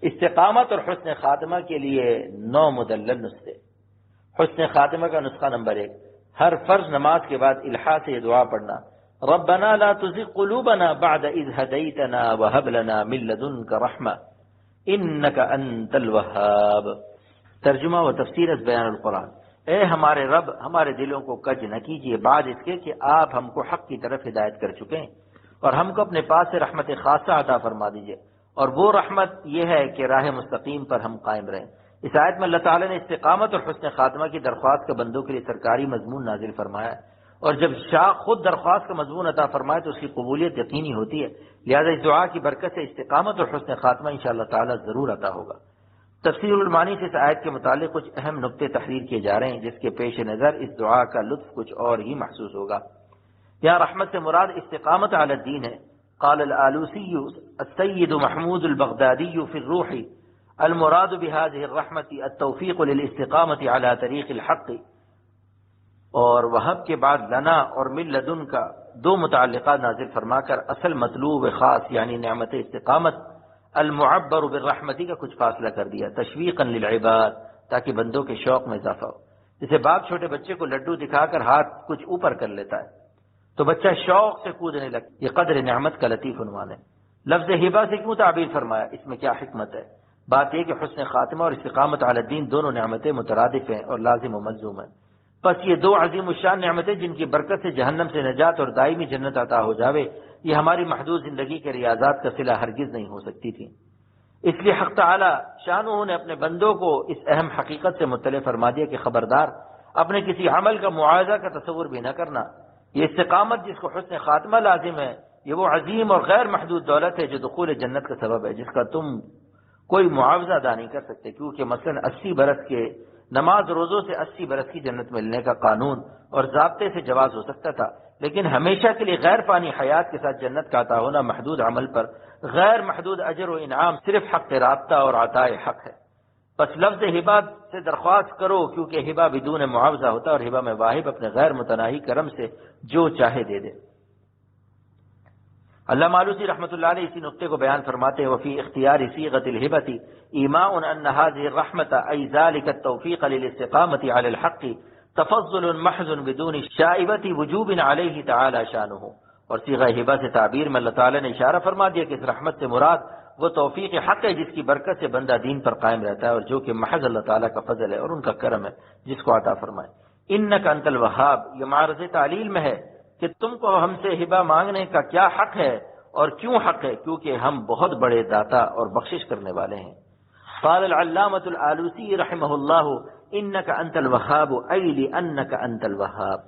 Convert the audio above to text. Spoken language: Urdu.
استقامت اور حسن خاتمہ کے لیے 9 مدلل نسخے۔ حسن خاتمہ کا نسخہ نمبر 1، ہر فرض نماز کے بعد الحا سے یہ دعا پڑھنا، ربنا لا تزغ قلوبنا بعد اذ هديتنا وهب لنا من لدنك رحمة انك انت الوهاب۔ ترجمہ و تفسیر از بیان القرآن۔ اے ہمارے رب، ہمارے دلوں کو کج نہ کیجیے بعد اس کے کہ آپ ہم کو حق کی طرف ہدایت کر چکے ہیں، اور ہم کو اپنے پاس سے رحمت خاصہ عطا فرما دیجیے، اور وہ رحمت یہ ہے کہ راہ مستقیم پر ہم قائم رہیں۔ اس آیت میں اللہ تعالیٰ نے استقامت اور حسن خاتمہ کی درخواست کا بندوں کے لیے سرکاری مضمون نازل فرمایا ہے، اور جب شاہ خود درخواست کا مضمون عطا فرمائے تو اس کی قبولیت یقینی ہوتی ہے، لہذا اس دعا کی برکت سے استقامت اور حسن خاتمہ انشاءاللہ تعالیٰ ضرور عطا ہوگا۔ تفسیر المعانی سے اس آیت کے متعلق کچھ اہم نقطے تحریر کیے جا رہے ہیں، جس کے پیش نظر اس دعا کا لطف کچھ اور ہی محسوس ہوگا۔ یہاں رحمت سے مراد استقامت علی الدین ہے۔ قال الآلوسی السید محمود البغدادی فی الروح المراد بهذه الرحمة التوفیق للاستقامت على طریق الحق، اور وہب کے بعد لنا اور من لدن کا 2 متعلقات نازل فرما کر اصل مطلوب خاص یعنی نعمت استقامت المعبر بالرحمتی کا کچھ فاصلہ کر دیا، تشویقا للعباد، تاکہ بندوں کے شوق میں اضافہ ہو۔ جیسے باپ چھوٹے بچے کو لڈو دکھا کر ہاتھ کچھ اوپر کر لیتا ہے تو بچہ شوق سے کودنے لگتا ہے۔ یہ قدر نعمت کا لطیف عنوان ہے۔ لفظ ہبہ سے کیوں تعبیر فرمایا، اس میں کیا حکمت ہے؟ بات یہ کہ حسن خاتمہ اور استقامت علی الدین دونوں نعمتیں مترادف ہیں اور لازم و ملزوم ہیں، بس یہ 2 عظیم الشان نعمتیں جن کی برکت سے جہنم سے نجات اور دائمی جنت عطا ہو جاوے، یہ ہماری محدود زندگی کے ریاضات کا صلہ ہرگز نہیں ہو سکتی تھی۔ اس لیے حق تعالی شانہ نے اپنے بندوں کو اس اہم حقیقت سے مطلع فرما دیا کہ خبردار، اپنے کسی عمل کا معاوضہ کا تصور بھی نہ کرنا۔ یہ استقامت جس کو حسن خاتمہ لازم ہے، یہ وہ عظیم اور غیر محدود دولت ہے جو دخول جنت کا سبب ہے، جس کا تم کوئی معاوضہ ادا نہیں کر سکتے، کیونکہ مثلا 80 برس کے نماز روزوں سے 80 برس کی جنت ملنے کا قانون اور ضابطے سے جواز ہو سکتا تھا، لیکن ہمیشہ کے لیے غیر فانی حیات کے ساتھ جنت کا عطا ہونا محدود عمل پر غیر محدود اجر و انعام صرف حق رابطہ اور عطاء حق ہے۔ بس لفظ ہبہ سے درخواست کرو، کیونکہ ہبہ بدون معاوضہ ہوتا ہے، اور ہبہ میں واہب اپنے غیر متناہی کرم سے جو چاہے دے دے۔ علامہ آلوسی رحمۃ اللہ علیہ اسی نقطے کو بیان فرماتے ہیں، وفی اختیار صیغۃ الہبۃ ایماء ان هذه الرحمة ای ذلك التوفیق للاستقامة علی الحق تفضل محض بدون شائبۃ وجوب علیہ تعالی شانہ، اور صیغہ ہبہ سے تعبیر میں اللہ تعالی نے اشارہ فرما دیا کہ اس رحمت سے مراد وہ توفیق حق ہے جس کی برکت سے بندہ دین پر قائم رہتا ہے، اور جو کہ محض اللہ تعالیٰ کا فضل ہے اور ان کا کرم ہے جس کو عطا فرمائے۔ انک انت الوہاب، یہ معرض تعلیل میں ہے کہ تم کو ہم سے ہبہ مانگنے کا کیا حق ہے، اور کیوں حق ہے؟ کیونکہ ہم بہت بڑے داتا اور بخشش کرنے والے ہیں۔ قال العلامۃ الآلوسی رحمہ اللہ انک انت الوہاب ای لانک انت الوہاب۔